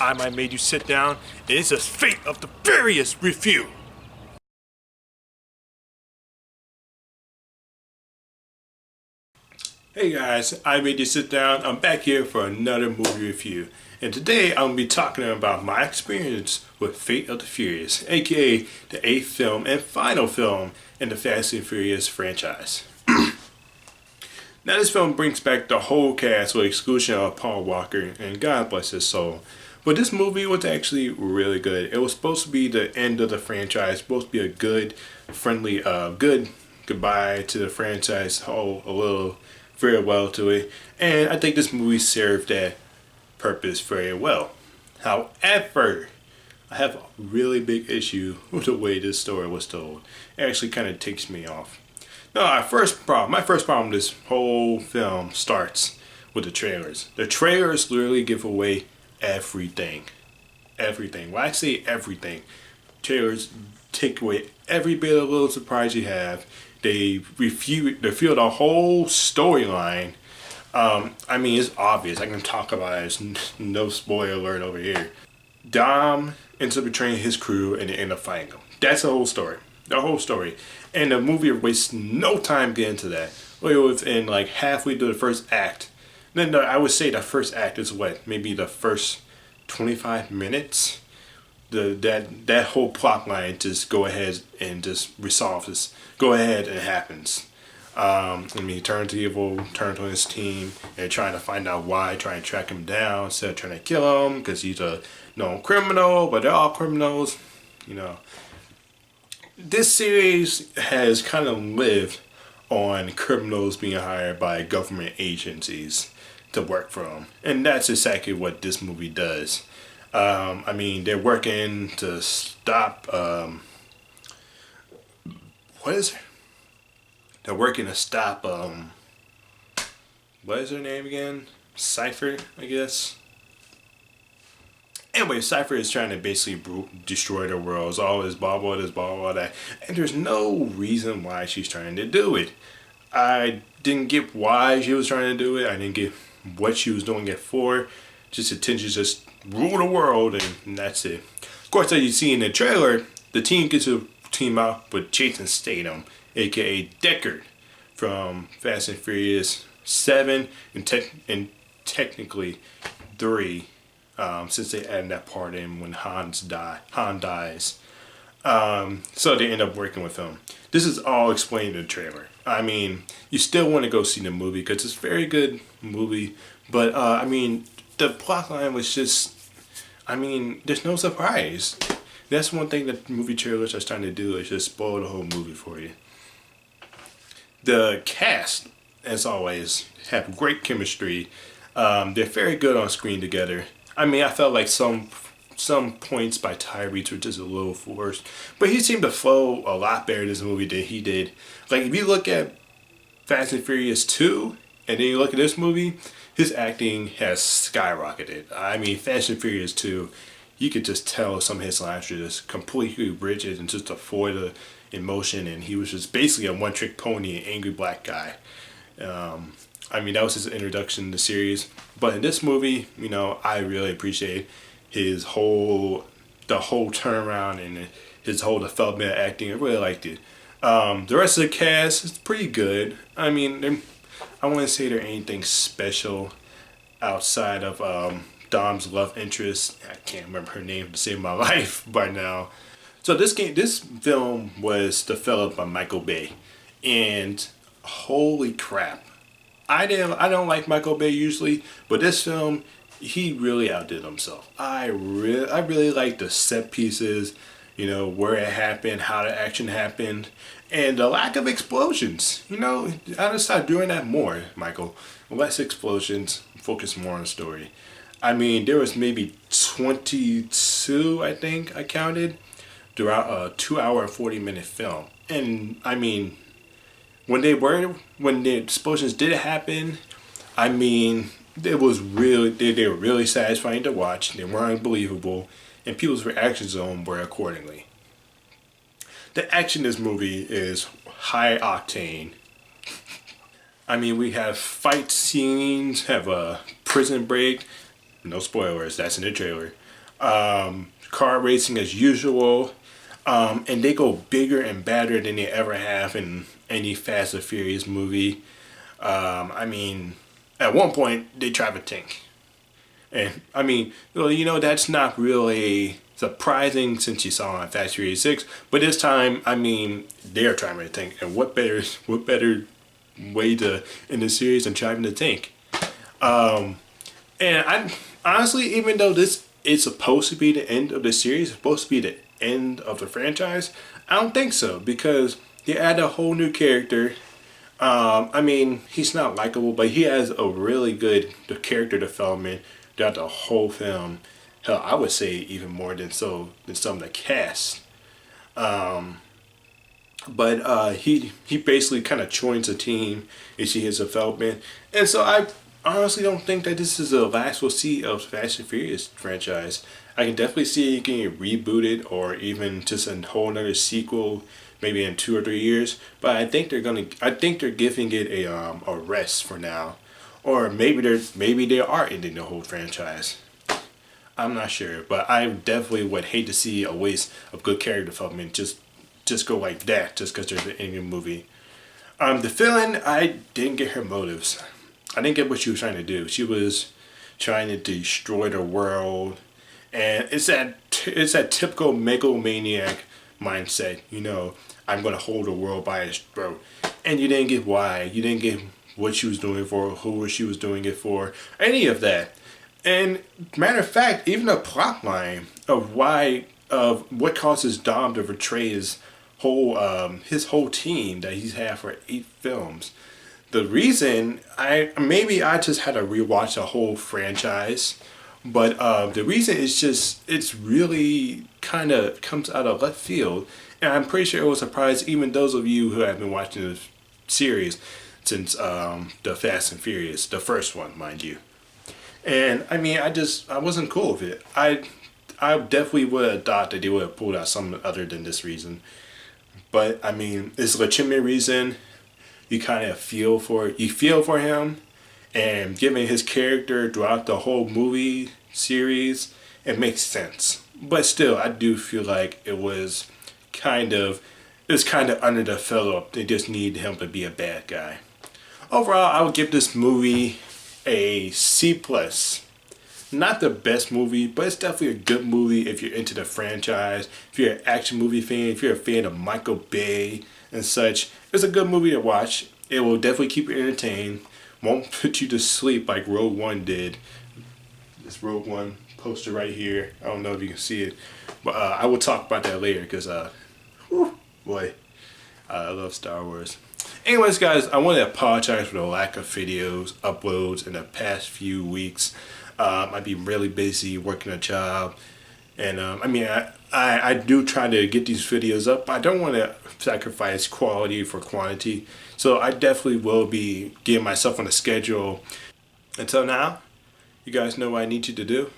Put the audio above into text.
time I made you sit down. It is the Fate of the Furious review. Hey guys, I made you sit down. I'm back here for another movie review. And today I'm going to be talking about my experience with Fate of the Furious, aka the 8th film and final film in the Fast and Furious franchise. Now this film brings back the whole cast with exclusion of Paul Walker, and God bless his soul. But this movie was actually really good. It was supposed to be the end of the franchise, supposed to be a good, friendly, good goodbye to the franchise, a little farewell to it. And I think this movie served that purpose very well. However, I have a really big issue with the way this story was told. It actually kind of takes me off. No, my first problem with this whole film starts with the trailers. The trailers literally give away everything. Everything. When I say everything, trailers take away every bit of little surprise you have. They reveal the whole storyline. I mean, it's obvious. I can talk about it. There's no spoiler alert over here. Dom ends up betraying his crew and they end up fighting them. That's the whole story. The whole story. And the movie wastes no time getting into that. Within like halfway through the first act. Then I would say the first act is what? Maybe the first 25 minutes? That whole plot line just go ahead and just resolve this. Go ahead and it happens. He turns evil, turns on his team, and trying to find out why, trying to track him down instead of trying to kill him because he's a known criminal, but they're all criminals, you know. This series has kind of lived on criminals being hired by government agencies to work for them, and that's exactly what this movie does. They're working to stop. What is it? They're working to stop. What is her name again? Cypher, I guess. Anyway, Cypher is trying to basically destroy the world. It's all this blah blah this blah blah that, and there's no reason why she's trying to do it. I didn't get why she was trying to do it. I didn't get what she was doing it for. Just intention, just rule the world, and that's it. Of course, as you see in the trailer, the team gets to team up with Jason Statham, aka Deckard, from Fast and Furious 7 and technically 3. Since they added that part in when Han dies. So they end up working with him. This is all explained in the trailer. I mean, you still want to go see the movie because it's a very good movie. But, the plot line was just, there's no surprise. That's one thing that movie trailers are starting to do, is just spoil the whole movie for you. The cast, as always, have great chemistry. They're very good on screen together. I felt like some points by Tyrese were just a little forced, but he seemed to flow a lot better in this movie than he did. Like, if you look at Fast and Furious 2, and then you look at this movie, his acting has skyrocketed. Fast and Furious 2, you could just tell some of his lines were just completely rigid and just devoid of emotion, and he was just basically a one-trick pony, an angry black guy. That was his introduction to the series. But in this movie, I really appreciate the whole turnaround and his whole development of acting. I really liked it. The rest of the cast is pretty good. I wouldn't say they're anything special outside of Dom's love interest. I can't remember her name to save my life by now. So this film was developed by Michael Bay, and holy crap. I don't like Michael Bay usually, but this film, he really outdid himself. I really like the set pieces, where it happened, how the action happened, and the lack of explosions. I gotta start doing that more, Michael. Less explosions, focus more on the story. There was maybe 22, I think I counted, throughout a 2-hour and 40-minute film. And when the explosions did happen, it was really, they were really satisfying to watch. They were unbelievable, and people's reactions on them were accordingly. The action in this movie is high octane. We have fight scenes, have a prison break. No spoilers, that's in the trailer. car racing as usual, and they go bigger and badder than they ever have in any Fast and Furious movie. I mean, at one point they drive a tank, and I mean, well, that's not really surprising since you saw on Fast and Furious 6. But this time, I mean, they're driving a tank, and what better way to end the series than driving the tank? And I honestly, even though this is supposed to be the end of the series, it's supposed to be the end of the franchise, I don't think so, because they add a whole new character. I mean, he's not likable, but he has a really good character development throughout the whole film. Hell, I would say even more than some of the cast. But he basically kind of joins the team and see his development, and so I honestly don't think that this is the last we'll see of Fast and Furious franchise. I can definitely see it getting rebooted or even just a whole another sequel, maybe in 2 or 3 years. But I think they're giving it a rest for now, or maybe they are ending the whole franchise. I'm not sure, but I definitely would hate to see a waste of good character development just go like that just because there's an ending movie. The villain, I didn't get her motives. I didn't get what she was trying to do. She was trying to destroy the world, and it's that typical megalomaniac mindset. I'm gonna hold the world by its throat, and you didn't get why. You didn't get what she was doing it for, who she was doing it for, any of that. And matter of fact, even the plot line of what causes Dom to betray his whole team that he's had for 8 films. The reason I just had to rewatch the whole franchise, but the reason is just it's really kind of comes out of left field, and I'm pretty sure it will surprise even those of you who have been watching the series since the Fast and Furious, the first one, mind you. And I mean, I wasn't cool with it. I definitely would have thought that they would have pulled out something other than this reason. But I mean, it's a legitimate reason. You kind of feel for him, and given his character throughout the whole movie series, it makes sense. But still, I do feel like it was kind of under the fellow. They just need him to be a bad guy. Overall, I would give this movie a C+. Not the best movie, but it's definitely a good movie if you're into the franchise, if you're an action movie fan, if you're a fan of Michael Bay and such. It's a good movie to watch. It will definitely keep you entertained. Won't put you to sleep like Rogue One did. This Rogue One poster right here. I don't know if you can see it, but I will talk about that later because, boy, I love Star Wars. Anyways, guys, I want to apologize for the lack of videos, uploads in the past few weeks. I've been really busy working a job, and I mean, I do try to get these videos up, but I don't want to sacrifice quality for quantity, so I definitely will be getting myself on a schedule. Until now, you guys know what I need you to do.